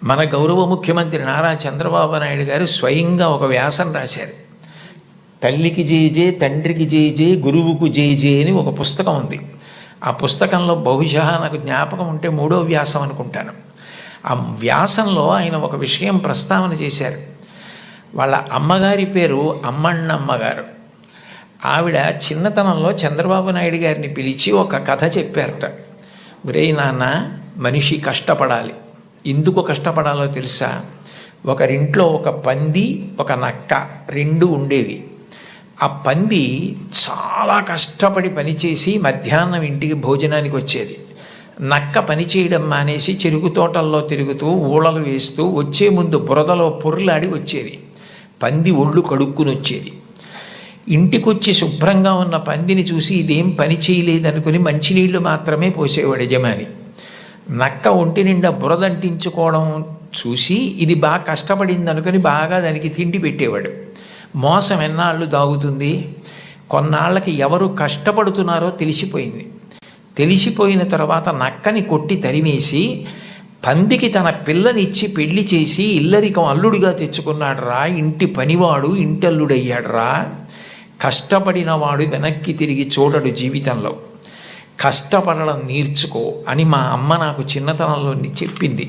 మన గౌరవ ముఖ్యమంత్రి నారా చంద్రబాబు నాయుడు గారు స్వయంగా ఒక వ్యాసం రాశారు. తల్లికి జేజే, తండ్రికి జేజే, గురువుకు జేజే అని ఒక పుస్తకం ఉంది. ఆ పుస్తకంలో బహుశా నాకు జ్ఞాపకం ఉంటే 3వ వ్యాసం అనుకుంటాను. ఆ వ్యాసంలో ఆయన ఒక విషయం ప్రస్తావన చేశారు. వాళ్ళ అమ్మగారి పేరు అమ్మన్నమ్మగారు. ఆవిడ చిన్నతనంలో చంద్రబాబు నాయుడు గారిని పిలిచి ఒక కథ చెప్పారట. ఒరే నాన్న, మనిషి కష్టపడాలి. ఎందుకు కష్టపడాలో తెలుసా? ఒకరింట్లో ఒక పంది, ఒక నక్క 2 ఉండేవి. ఆ పంది చాలా కష్టపడి పనిచేసి మధ్యాహ్నం ఇంటికి భోజనానికి వచ్చేది. నక్క పని చేయడం మానేసి చెరుకు తోటల్లో తిరుగుతూ ఊళలు వేస్తూ వచ్చే ముందు బురదలో పొర్లాడి వచ్చేది. పంది ఒళ్ళు కడుక్కుని వచ్చేది. ఇంటికొచ్చి శుభ్రంగా ఉన్న పందిని చూసి ఇదేం పని చేయలేదనుకుని మంచినీళ్లు మాత్రమే పోసేవాడు యజమాని. నక్క ఒంటి నిండా బురదంటించుకోవడం చూసి ఇది బాగా కష్టపడింది అనుకుని బాగా దానికి తిండి పెట్టేవాడు. మోసం ఎన్నాళ్ళు దాగుతుంది? కొన్నాళ్ళకి ఎవరు కష్టపడుతున్నారో తెలిసిపోయింది. తెలిసిపోయిన తర్వాత నక్కని కొట్టి తరిమేసి పందికి తన పిల్లనిచ్చి పెళ్లి చేసి ఇల్లరికం అల్లుడిగా తెచ్చుకున్నాడు రా. ఇంటి పనివాడు ఇంటల్లుడయ్యాడు రా. కష్టపడినవాడు వెనక్కి తిరిగి చూడడు జీవితంలో. కష్టపడడం నేర్చుకో అని మా అమ్మ నాకు చిన్నతనంలో చెప్పింది.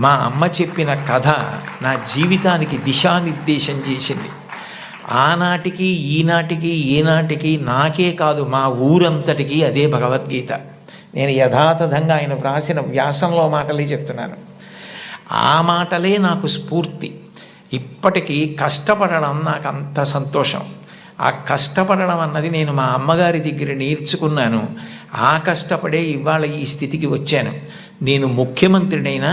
మా అమ్మ చెప్పిన కథ నా జీవితానికి దిశానిర్దేశం చేసింది. ఆనాటికి ఈనాటికి ఏనాటికి నాకే కాదు మా ఊరంతటికి అదే భగవద్గీత. నేను యథాతథంగా ఆయన వ్రాసిన వ్యాసంలో మాటలే చెప్తున్నాను. ఆ మాటలే నాకు స్ఫూర్తి. ఇప్పటికీ కష్టపడడం నాకు అంత సంతోషం. ఆ కష్టపడడం అన్నది నేను మా అమ్మగారి దగ్గర నేర్చుకున్నాను. ఆ కష్టపడే ఇవాళ ఈ స్థితికి వచ్చాను. నేను ముఖ్యమంత్రినైనా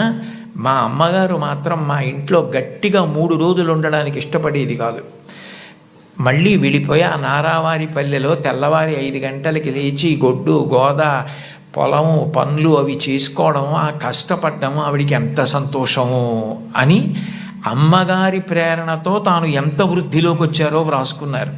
మా అమ్మగారు మాత్రం మా ఇంట్లో గట్టిగా 3 రోజులు ఉండడానికి ఇష్టపడేది కాదు. మళ్ళీ వెళ్ళిపోయి ఆ నారావారి పల్లెలో తెల్లవారి 5 గంటలకి లేచి గొడ్డు గోద పొలము పనులు అవి చేసుకోవడం, ఆ కష్టపడ్డము ఆవిడికి ఎంత సంతోషము అని అమ్మగారి ప్రేరణతో తాను ఎంత వృద్ధిలోకి వచ్చారో వ్రాసుకున్నారు.